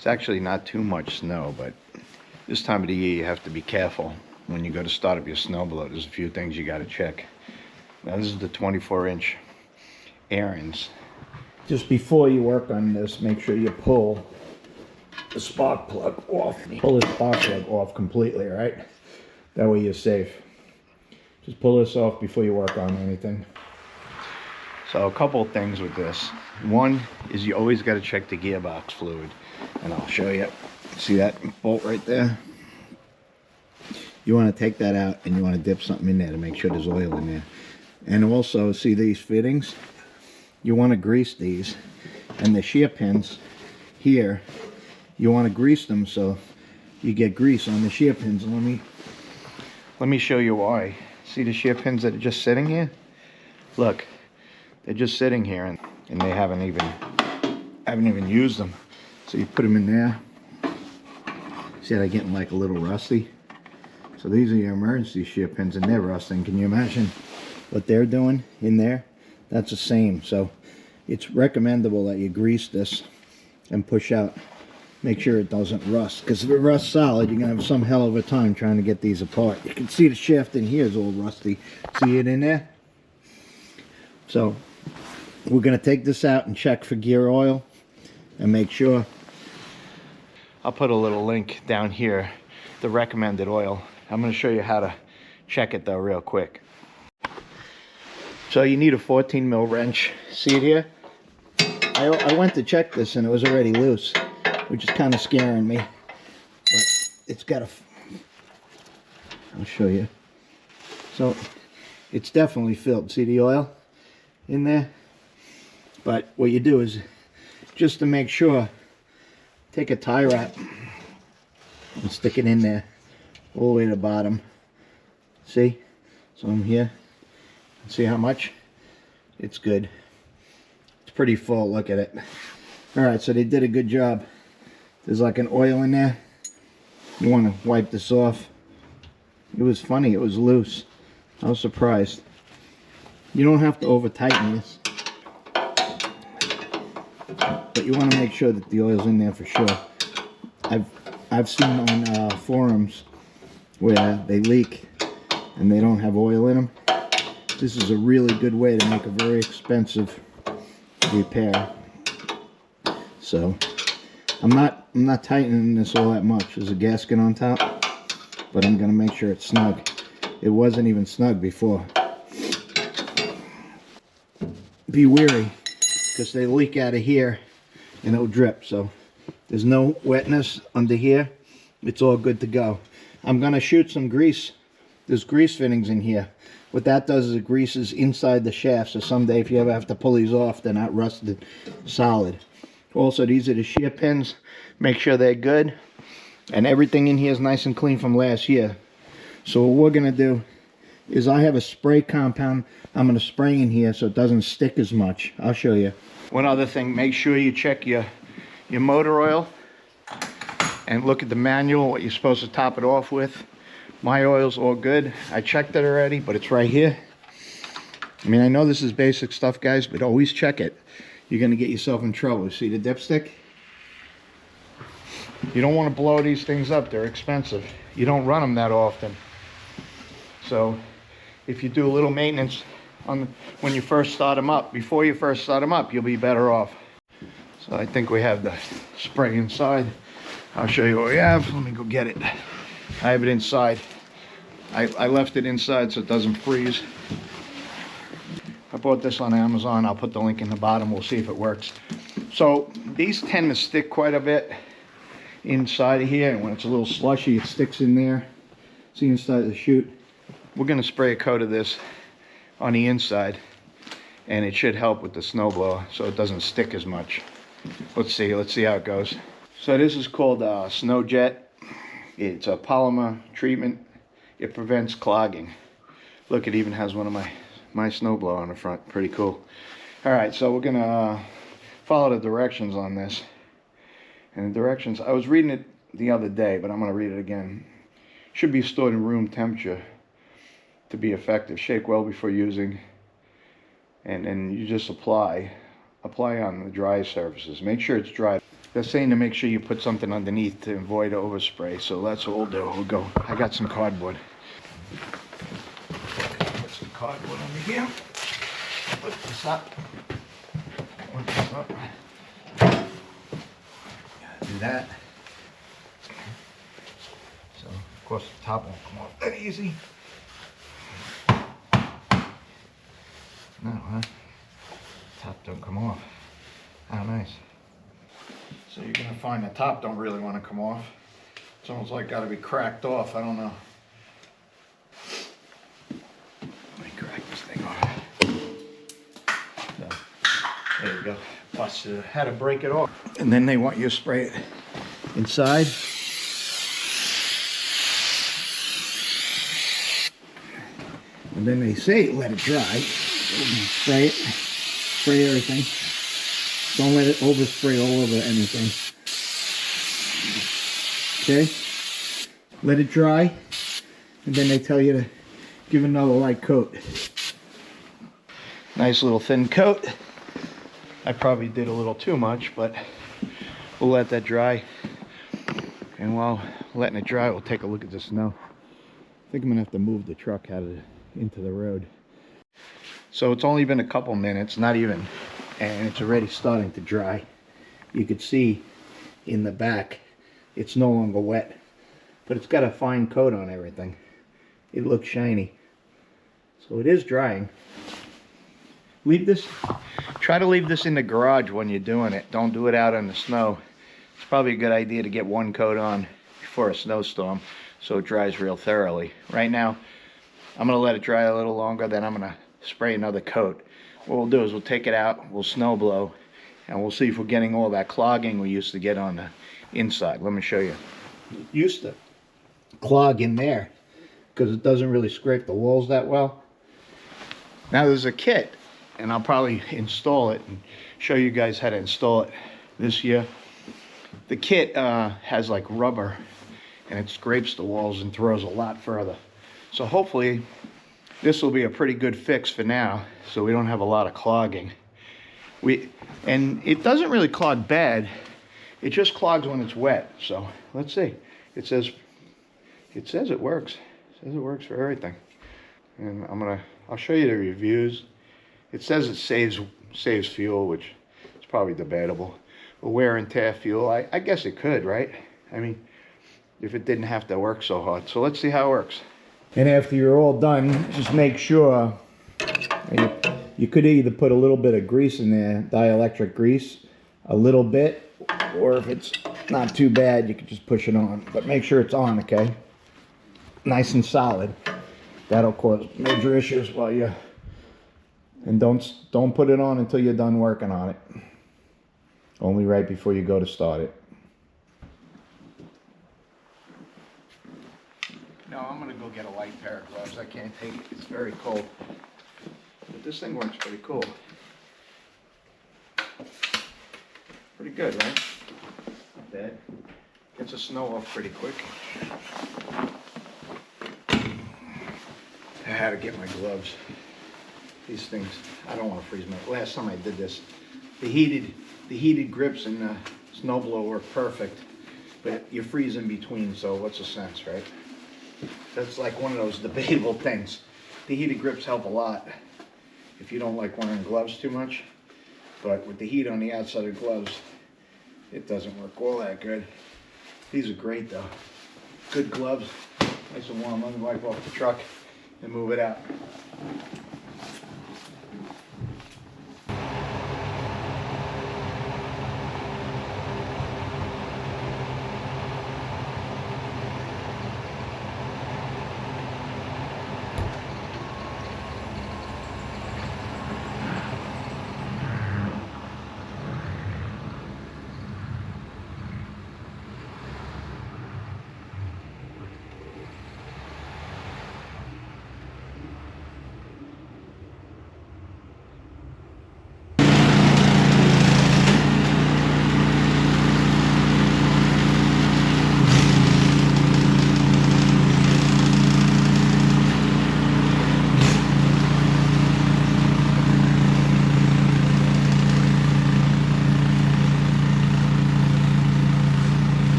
It's actually not too much snow, but this time of the year you have to be careful when you go to start up your snowblower. There's a few things you got to check. Now this is the 24-inch Ariens. Just before you work on this, make sure you pull the spark plug off. Pull the spark plug off completely, right? That way you're safe. Just pull this off before you work on anything. So a couple of things with this. One is you always got to check the gearbox fluid, and I'll show you. See that bolt right there? You want to take that out and you want to dip something in there to make sure there's oil in there. And also, see these fittings? You want to grease these, and the shear pins here, you want to grease them so you get grease on the shear pins. Let me show you why. See the shear pins that are just sitting here? Look, they're just sitting here, and they haven't even used them. So you put them in there. See how they're getting like a little rusty? So these are your emergency shear pins, and they're rusting. Can you imagine what they're doing in there? That's the same. So it's recommendable that you grease this and push out. Make sure it doesn't rust, because if it rusts solid, you're gonna have some hell of a time trying to get these apart. You can see the shaft in here is all rusty. See it in there? So we're gonna take this out and check for gear oil and make sure. I'll put a little link down here, the recommended oil. I'm gonna show you how to check it though real quick. So you need a 14 mil wrench. See it here? I went to check this and it was already loose, which is kind of scaring me. But it's got a... I'll show you. So it's definitely filled. See the oil in there? But what you do is, just to make sure, take a tie wrap and stick it in there all the way to the bottom. See? So I'm here. See how much? It's good. It's pretty full. Look at it. Alright, so they did a good job. There's like an oil in there. You want to wipe this off. It was funny. It was loose. I was surprised. You don't have to over tighten this, but you want to make sure that the oil's in there for sure. I've seen on forums where they leak and they don't have oil in them. This is a really good way to make a very expensive repair. So I'm not tightening this all that much. There's a gasket on top, but I'm gonna make sure it's snug. It wasn't even snug before. Be wary, because they leak out of here and it'll drip. So there's no wetness under here. It's all good to go. I'm gonna shoot some grease. There's grease fittings in here. What that does is it greases inside the shaft, so someday if you ever have to pull these off, they're not rusted solid. Also, these are the shear pins. Make sure they're good, and everything in here is nice and clean from last year. So what we're gonna do is, I have a spray compound I'm gonna spray in here so it doesn't stick as much. I'll show you. One other thing, make sure you check your motor oil and look at the manual, what you're supposed to top it off with. My oil's all good. I checked it already, but it's right here. I mean, I know this is basic stuff, guys, but always check it. You're gonna get yourself in trouble. See the dipstick? You don't want to blow these things up. They're expensive. You don't run them that often. So if you do a little maintenance when you first start them up, before you first start them up, you'll be better off. So I think we have the spray inside. I'll show you what we have. Let me go get it. I have it inside. I left it inside so it doesn't freeze. I bought this on Amazon. I'll put the link in the bottom. We'll see if it works. So these tend to stick quite a bit inside of here, and when it's a little slushy, it sticks in there. See inside the chute? We're going to spray a coat of this on the inside, and it should help with the snowblower so it doesn't stick as much. Let's see how it goes. So this is called Snow Jet. It's a polymer treatment. It prevents clogging. Look, it even has one of my snowblower on the front. Pretty cool. All right, so we're gonna follow the directions on this. And the directions, I was reading it the other day, but I'm gonna read it again. Should be stored in room temperature to be effective. Shake well before using, and then you just apply on the dry surfaces. Make sure it's dry. They're saying to make sure you put something underneath to avoid overspray, so that's what we'll do. We'll go. I got some cardboard. Put some cardboard under here. Put this up. Put this up. Do that. So, of course, the top won't come off that easy. No, huh? Top don't come off. How nice. So you're gonna find the top don't really want to come off. It's almost like got to be cracked off. I don't know. Let me crack this thing off. So, there you go. Busted it. Had to break it off. And then they want you to spray it inside. And then they say let it dry. Spray it. Spray everything. Don't let it overspray all over anything. Okay? Let it dry. And then they tell you to give another light coat. Nice little thin coat. I probably did a little too much, but we'll let that dry. And while letting it dry, we'll take a look at the snow. I think I'm gonna have to move the truck into the road. So it's only been a couple minutes, not even, and it's already starting to dry. You could see in the back, it's no longer wet, but it's got a fine coat on everything. It looks shiny. So it is drying. Try to leave this in the garage when you're doing it. Don't do it out in the snow. It's probably a good idea to get one coat on before a snowstorm so it dries real thoroughly. Right now, I'm gonna let it dry a little longer, then I'm gonna spray another coat. What we'll do is we'll take it out, we'll snow blow, and we'll see if we're getting all that clogging we used to get on the inside. Let me show you. It used to clog in there because it doesn't really scrape the walls that well. Now there's a kit, and I'll probably install it and show you guys how to install it this year. The kit has like rubber, and it scrapes the walls and throws a lot further. So hopefully this will be a pretty good fix for now, so we don't have a lot of clogging. And it doesn't really clog bad, it just clogs when it's wet. So let's see. It says it works. It says it works for everything. And I'll show you the reviews. It says it saves fuel, which is probably debatable. But wear and tear fuel, I guess it could, right? I mean, if it didn't have to work so hard. So let's see how it works. And after you're all done, just make sure you could either put a little bit of grease in there, dielectric grease, a little bit, or if it's not too bad, you could just push it on. But make sure it's on, okay? Nice and solid. That'll cause major issues while you. And don't put it on until you're done working on it. Only right before you go to start it. No, I'm gonna go get a light pair of gloves. I can't take it. It's very cold. But this thing works pretty cool. Pretty good, right? Not bad. Gets the snow off pretty quick. I had to get my gloves. These things, I don't want to freeze my. Last time I did this, the heated grips in the snowblower work perfect, but you freeze in between. So what's the sense, right? That's like one of those debatable things. The heated grips help a lot if you don't like wearing gloves too much, but with the heat on the outside of gloves, it doesn't work all that good. These are great though. Good gloves, nice and warm. Let me wipe off the truck and move it out.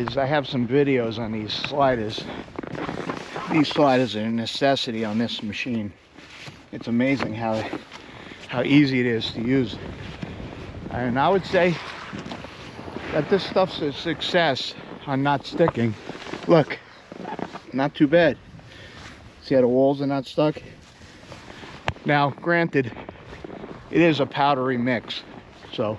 is I have some videos on these sliders. These sliders are a necessity on this machine. It's amazing how easy it is to use. And I would say that this stuff's a success on not sticking. Look, not too bad. See how the walls are not stuck? Now, granted, it is a powdery mix, so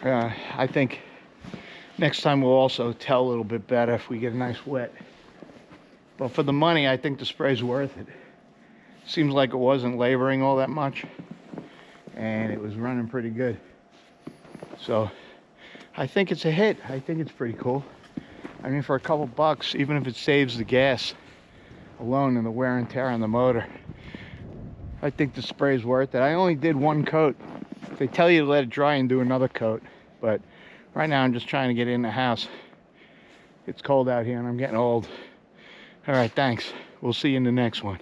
I think next time we'll also tell a little bit better if we get a nice wet. But for the money, I think the spray's worth it. Seems like it wasn't laboring all that much, and it was running pretty good. So I think it's a hit. I think it's pretty cool. I mean, for a couple bucks, even if it saves the gas alone and the wear and tear on the motor, I think the spray's worth it. I only did one coat. They tell you to let it dry and do another coat, but right now I'm just trying to get in the house. It's cold out here and I'm getting old. All right, thanks. We'll see you in the next one.